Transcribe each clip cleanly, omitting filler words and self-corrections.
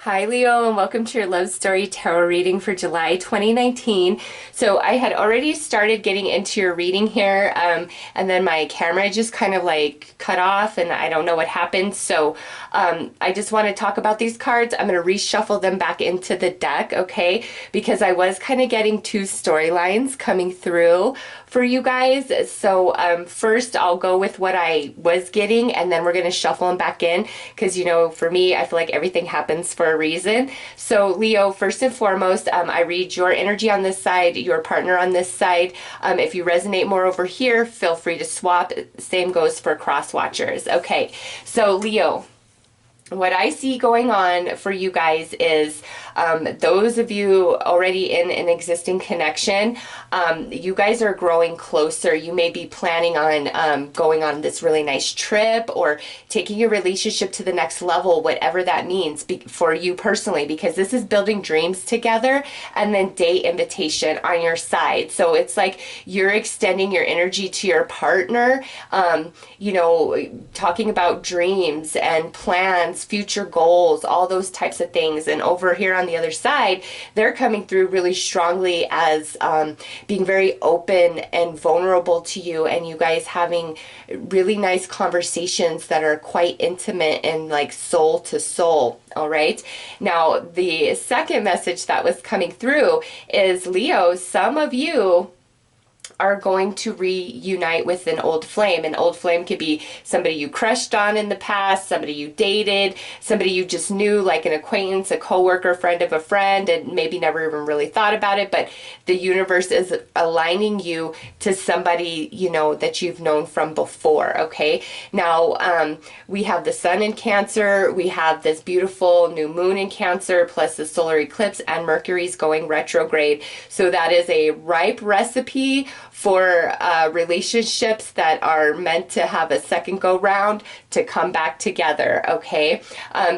Hi Leo, and welcome to your Love Story Tarot reading for July 2019. So I had already started getting into your reading here, and then my camera just kind of like cut off and I don't know what happened. So I just want to talk about these cards. I'm going to reshuffle them back into the deck, okay? Because I was kind of getting two storylines coming through for you guys. So first I'll go with what I was getting, and then we're going to shuffle them back in because, you know, for me, I feel like everything happens for a reason. So Leo, first and foremost, I read your energy on this side, your partner on this side. If you resonate more over here, feel free to swap. Same goes for cross watchers. Okay, so Leo, what I see going on for you guys is those of you already in an existing connection, you guys are growing closer. You may be planning on going on this really nice trip or taking your relationship to the next level, whatever that means for you personally, because this is building dreams together and then date invitation on your side. So it's like you're extending your energy to your partner, you know, talking about dreams and plans, future goals, all those types of things. And over here on the other side, they're coming through really strongly as being very open and vulnerable to you, and you guys having really nice conversations that are quite intimate and like soul to soul. All right. Now, the second message that was coming through is, Leo, some of you are going to reunite with an old flame. An old flame could be somebody you crushed on in the past, somebody you dated, somebody you just knew, like an acquaintance, a coworker, friend of a friend, and maybe never even really thought about it, but the universe is aligning you to somebody, you know, that you've known from before, okay? Now, we have the sun in Cancer, we have this beautiful new moon in Cancer, plus the solar eclipse, and Mercury's going retrograde. So that is a ripe recipe for relationships that are meant to have a second go round to come back together, okay?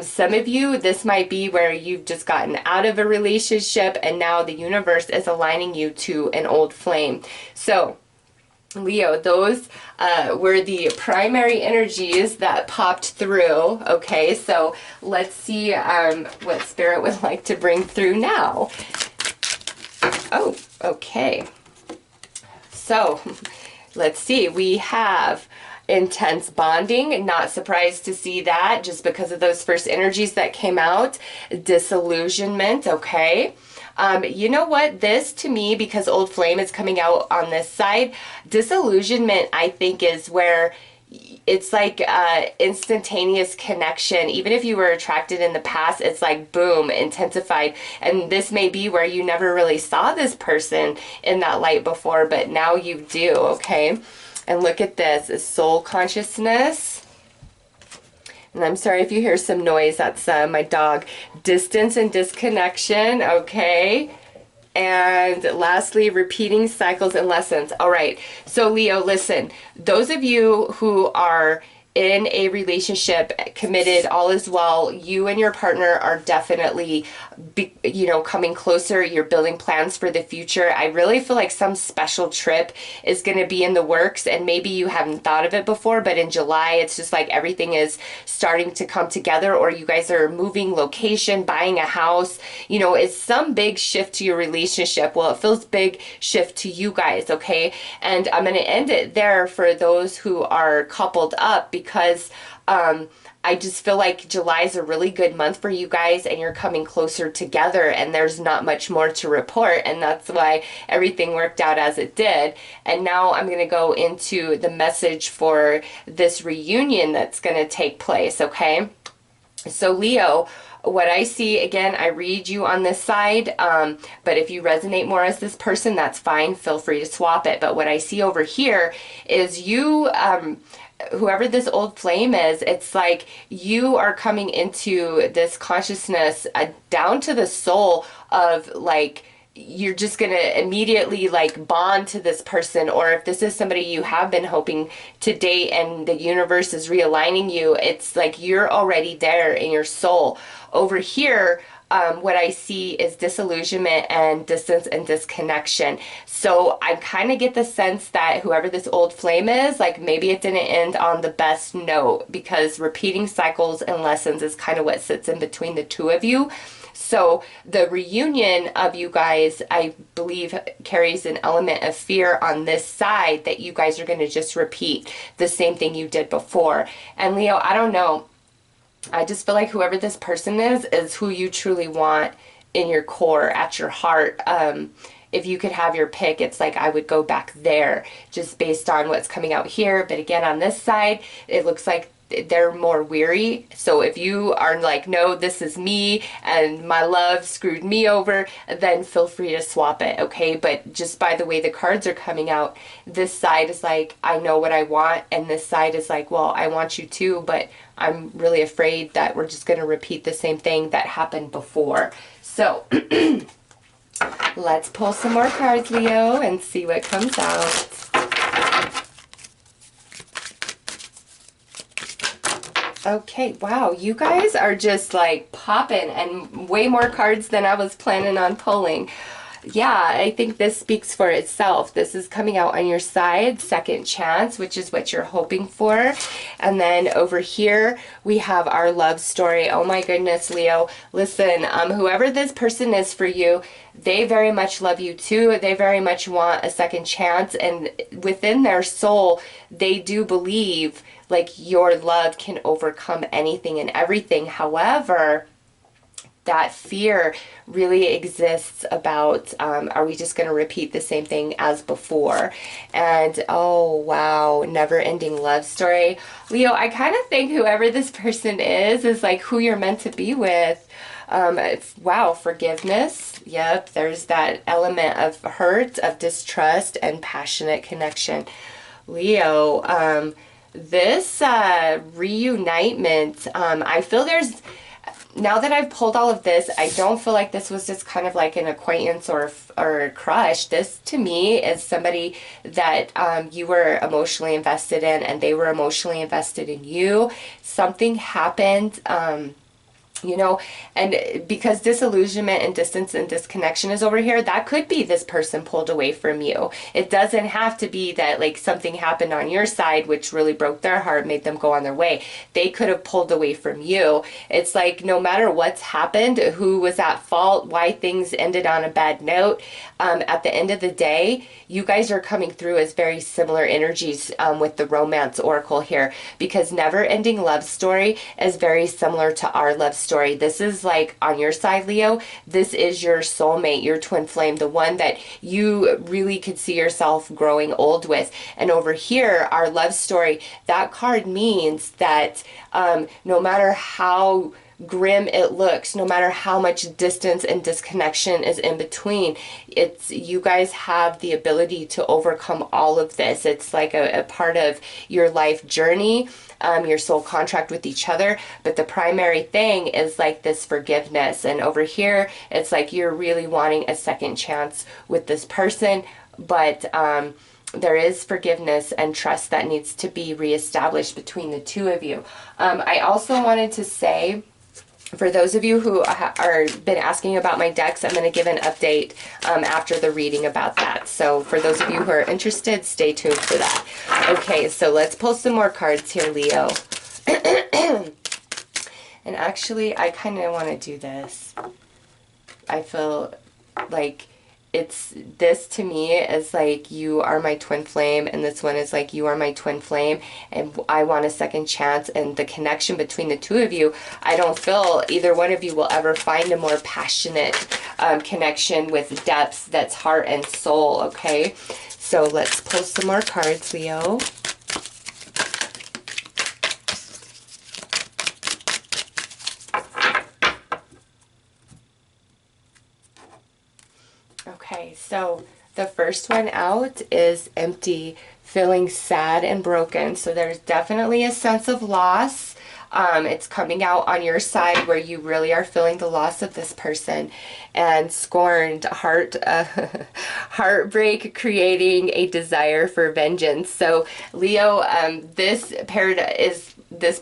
Some of you, this might be where you've just gotten out of a relationship and now the universe is aligning you to an old flame. So Leo, those were the primary energies that popped through, okay? So let's see what Spirit would like to bring through now. Oh, okay. So let's see, we have intense bonding. Not surprised to see that just because of those first energies that came out. Disillusionment, okay. You know what, this to me, because old flame is coming out on this side, disillusionment I think is where it's like instantaneous connection. Even if you were attracted in the past, it's like boom, intensified. And this may be where you never really saw this person in that light before, but now you do, okay? And look at this, soul consciousness. And I'm sorry if you hear some noise, that's my dog. Distance and disconnection, okay? And lastly, repeating cycles and lessons. All right, so Leo, listen, those of you who are in a relationship, committed, all is well, you and your partner are definitely, you know, coming closer. You're building plans for the future. I really feel like some special trip is going to be in the works, and maybe you haven't thought of it before, but in July, it's just like everything is starting to come together, or you guys are moving location, buying a house. You know, it's some big shift to your relationship. Well, it feels big shift to you guys, okay? And I'm going to end it there for those who are coupled up, because I just feel like July is a really good month for you guys, and you're coming closer together, and there's not much more to report, and that's why everything worked out as it did. And now I'm going to go into the message for this reunion that's going to take place, okay? So Leo, what I see, again, I read you on this side, but if you resonate more as this person, that's fine. Feel free to swap it. But what I see over here is you, whoever this old flame is, it's like you are coming into this consciousness down to the soul of like, you're just going to immediately like bond to this person. Or if this is somebody you have been hoping to date and the universe is realigning you, it's like you're already there in your soul. Over here, what I see is disillusionment and distance and disconnection. So I kind of get the sense that whoever this old flame is, like maybe it didn't end on the best note, because repeating cycles and lessons is kind of what sits in between the two of you. So the reunion of you guys, I believe, carries an element of fear on this side, that you guys are going to just repeat the same thing you did before. And Leo, I don't know. I just feel like whoever this person is who you truly want in your core, at your heart. If you could have your pick, it's like I would go back there just based on what's coming out here. But again, on this side, it looks like they're more weary. So if you are like, no, this is me and my love screwed me over, then feel free to swap it, okay? But just by the way the cards are coming out, this side is like, I know what I want, and this side is like, well, I want you too, but I'm really afraid that we're just going to repeat the same thing that happened before. So let's pull some more cards, Leo, and see what comes out. Okay, wow, you guys are just like popping, and way more cards than I was planning on pulling. Yeah, I think this speaks for itself. This is coming out on your side, second chance, which is what you're hoping for. And then over here, we have our love story. Oh my goodness, Leo. Listen, whoever this person is for you, they very much love you too. They very much want a second chance. And within their soul, they do believe like your love can overcome anything and everything. However, that fear really exists about, are we just going to repeat the same thing as before? And oh wow, never ending love story. Leo, I kind of think whoever this person is like who you're meant to be with. Wow, forgiveness. Yep, there's that element of hurt, of distrust, and passionate connection. Leo, this reunitement, I feel there's, now that I've pulled all of this, I don't feel like this was just kind of like an acquaintance or a crush. This to me is somebody that you were emotionally invested in, and they were emotionally invested in you. Something happened, you know, and because disillusionment and distance and disconnection is over here, that could be this person pulled away from you. It doesn't have to be that like something happened on your side which really broke their heart, made them go on their way. They could have pulled away from you. It's like no matter what's happened, who was at fault, why things ended on a bad note, at the end of the day, you guys are coming through as very similar energies with the romance oracle here, because never ending love story is very similar to our love story. This is like on your side, Leo, this is your soulmate, your twin flame, the one that you really could see yourself growing old with. And over here, our love story, that card means that no matter how grim it looks, no matter how much distance and disconnection is in between, it's you guys have the ability to overcome all of this. It's like a part of your life journey, your soul contract with each other. But the primary thing is like this forgiveness. And over here, it's like you're really wanting a second chance with this person, but there is forgiveness and trust that needs to be reestablished between the two of you. I also wanted to say, for those of you who are been asking about my decks, I'm going to give an update after the reading about that. So for those of you who are interested, stay tuned for that. Okay, so let's pull some more cards here, Leo. And actually, I kind of want to do this. I feel like it's, this to me is like you are my twin flame, and this one is like you are my twin flame, and I want a second chance. And the connection between the two of you, I don't feel either one of you will ever find a more passionate connection with depth that's heart and soul. Okay, so let's pull some more cards, Leo. Okay, so the first one out is empty, feeling sad and broken. So there's definitely a sense of loss. It's coming out on your side where you really are feeling the loss of this person, and scorned, heartbreak, creating a desire for vengeance. So Leo, this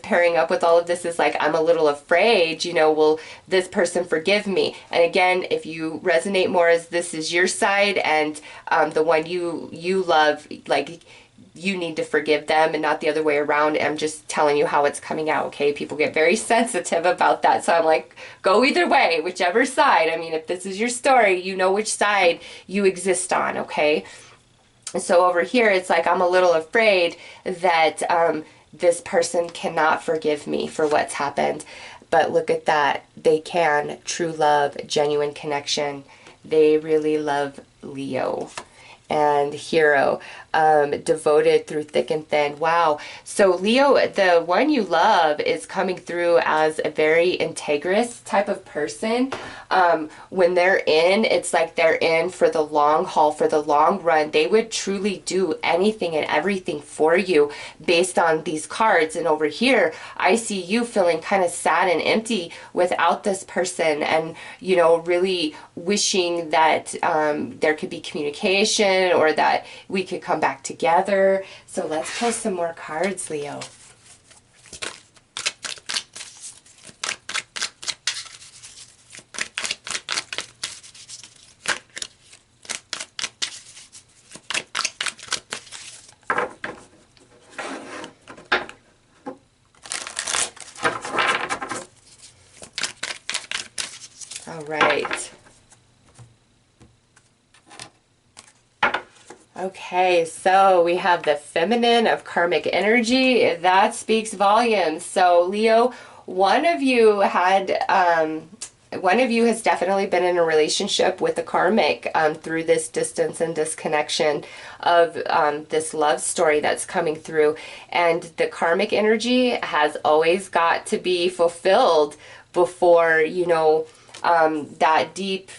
pairing up with all of this is like, I'm a little afraid, will this person forgive me? And again, if you resonate more as this is your side, and the one you love, like, you need to forgive them and not the other way around. I'm just telling you how it's coming out, okay? People get very sensitive about that. So I'm like, go either way, whichever side. I mean, if this is your story, you know which side you exist on, okay? So over here, it's like, I'm a little afraid that this person cannot forgive me for what's happened. But look at that. They can. True love, genuine connection. They really love Leo. And hero, devoted through thick and thin. Wow. So Leo, the one you love, is coming through as a very integrous type of person. When they're in, it's like they're in for the long haul, for the long run. They would truly do anything and everything for you based on these cards. And over here, I see you feeling kind of sad and empty without this person, and, really wishing that there could be communication, or that we could come back together. So let's pull some more cards, Leo. All right. Okay, so we have the feminine of karmic energy. That speaks volumes. So Leo, one of you has definitely been in a relationship with the karmic through this distance and disconnection of this love story that's coming through. And the karmic energy has always got to be fulfilled before, that deep,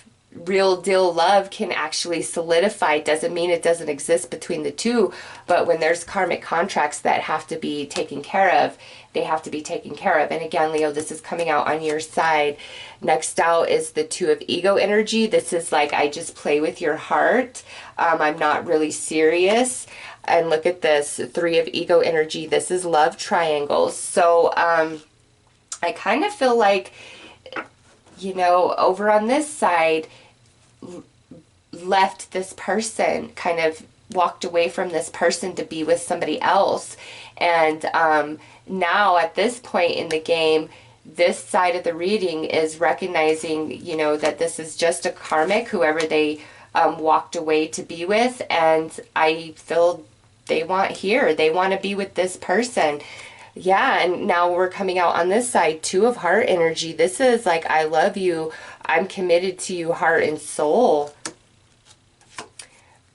real deal love can actually solidify. Doesn't mean it doesn't exist between the two, but when there's karmic contracts that have to be taken care of, they have to be taken care of. And again, Leo, this is coming out on your side. Next out is the Two of Ego energy. This is like, I just play with your heart. I'm not really serious. And look at this, Three of Ego energy. This is love triangles. So I kind of feel like, over on this side, left this person, kind of walked away from this person to be with somebody else. And now at this point in the game, this side of the reading is recognizing, that this is just a karmic, whoever they walked away to be with. And I feel they want to be with this person. Yeah, and now we're coming out on this side, Two of Heart energy. This is like, I love you. I'm committed to you, heart and soul.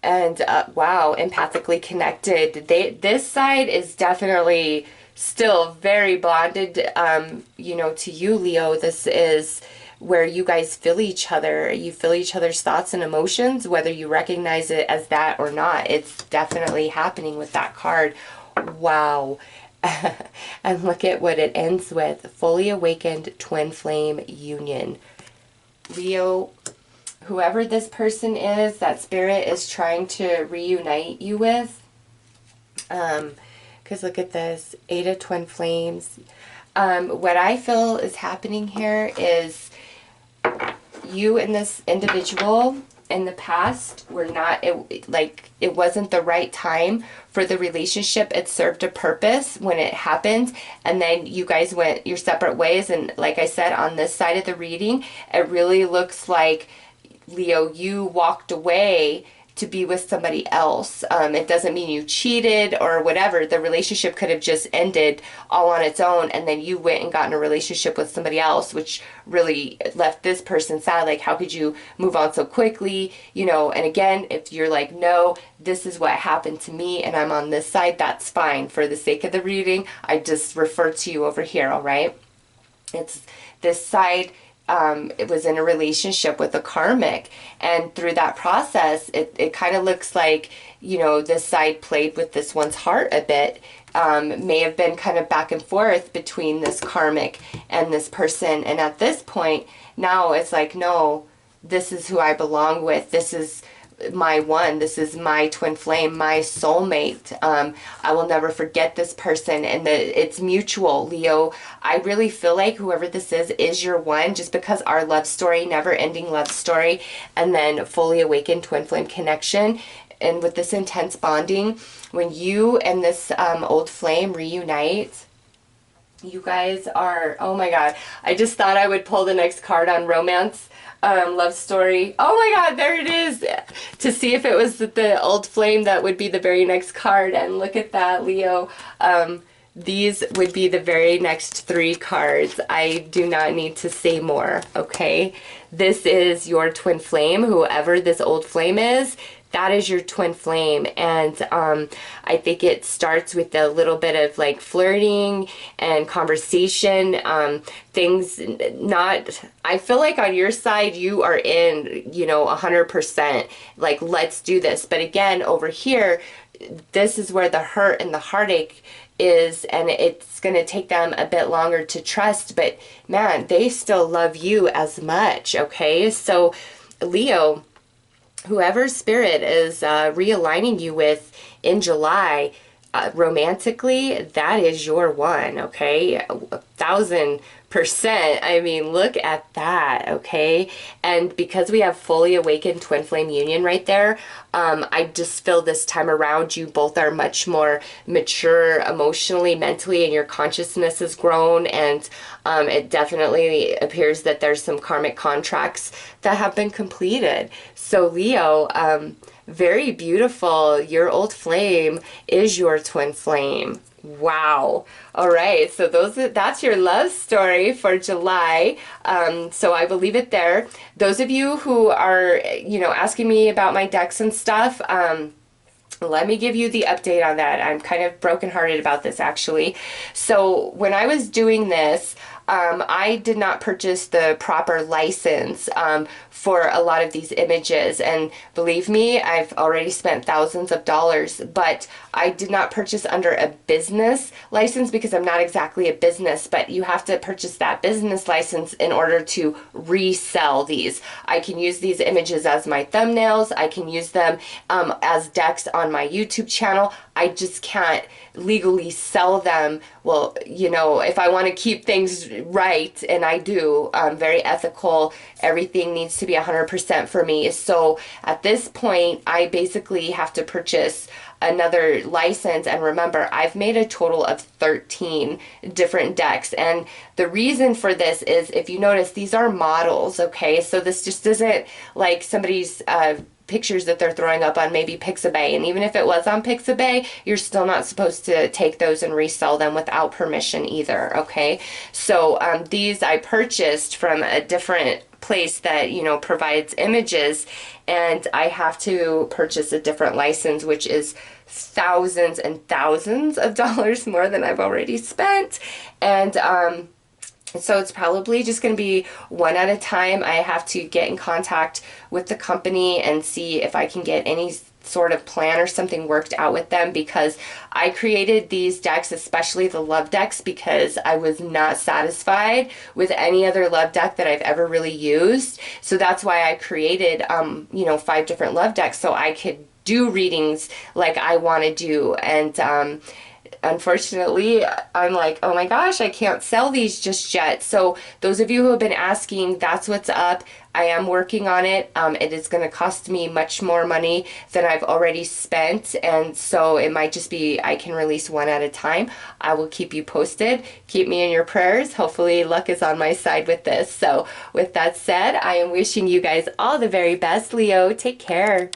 And wow, empathically connected. This side is definitely still very bonded, to you, Leo. This is where you guys feel each other. You feel each other's thoughts and emotions, whether you recognize it as that or not. It's definitely happening with that card. Wow. And look at what it ends with. Fully awakened twin flame union. Leo, whoever this person is, that spirit is trying to reunite you with. Because look at this, Eight of Twin Flames. What I feel is happening here is you and this individual in the past were not, it wasn't the right time for the relationship. It served a purpose when it happened, and then you guys went your separate ways. And like I said, on this side of the reading, it really looks like, Leo, you walked away to be with somebody else. It doesn't mean you cheated or whatever. The relationship could have just ended all on its own, and then you went and got in a relationship with somebody else, which really left this person sad. Like, how could you move on so quickly? And again, if you're like, no, this is what happened to me and I'm on this side, that's fine. For the sake of the reading, I just refer to you over here, all right? It's this side it was in a relationship with a karmic, and through that process it kind of looks like, you know, this side played with this one's heart a bit. May have been kind of back and forth between this karmic and this person, and at this point now it's like, no, this is who I belong with. This is my one. This is my twin flame, my soulmate. I will never forget this person, and that it's mutual, Leo. I really feel like whoever this is your one, just because our love story, never ending love story, and then fully awakened twin flame connection. And with this intense bonding, when you and this old flame reunite, you guys are, oh my God, I just thought I would pull the next card on romance, love story. Oh my God, there it is. To see if it was the old flame, that would be the very next card. And look at that, Leo. These would be the very next 3 cards. I do not need to say more, okay? This is your twin flame, whoever this old flame is. That is your twin flame, and I think it starts with a little bit of like flirting and conversation, things not, I feel like on your side you are in, you know, 100%, like, let's do this. But again, over here, this is where the hurt and the heartache is, and it's going to take them a bit longer to trust, but man, they still love you as much, okay? So Leo, whoever spirit is realigning you with in July, romantically, that is your one, okay? 1,000%. I mean, look at that, okay? And because we have fully awakened twin flame union right there, I just feel this time around you both are much more mature emotionally, mentally, and your consciousness has grown, and it definitely appears that there's some karmic contracts that have been completed. So Leo, very beautiful. Your old flame is your twin flame. Wow. All right. So that's your love story for July. So I will leave it there. Those of you who are, you know, asking me about my decks and stuff, let me give you the update on that. I'm kind of brokenhearted about this, actually. So when I was doing this, I did not purchase the proper license for a lot of these images, and believe me, I've already spent thousands of dollars, but I did not purchase under a business license because I'm not exactly a business, but you have to purchase that business license in order to resell these. I can use these images as my thumbnails. I can use them as decks on my YouTube channel. I just can't legally sell them. Well, you know, if I want to keep things right, and I do, very ethical, everything needs to be 100% for me. So at this point, I basically have to purchase another license. And remember, I've made a total of 13 different decks. And the reason for this is, if you notice, these are models, okay? So this just isn't like somebody's pictures that they're throwing up on maybe Pixabay. And even if it was on Pixabay, you're still not supposed to take those and resell them without permission either, okay? So these I purchased from a different place that, you know, provides images, and I have to purchase a different license, which is thousands and thousands of dollars more than I've already spent. And so it's probably just going to be one at a time. I have to get in contact with the company and see if I can get any sort of plan or something worked out with them, because I created these decks, especially the love decks, because I was not satisfied with any other love deck that I've ever really used. So that's why I created, you know, 5 different love decks so I could do readings like I want to do. And unfortunately, I'm like, oh my gosh, I can't sell these just yet. So those of you who have been asking, that's what's up. I am working on it. It is going to cost me much more money than I've already spent. And so it might just be, I can release one at a time. I will keep you posted. Keep me in your prayers. Hopefully luck is on my side with this. So with that said, I am wishing you guys all the very best. Leo, take care.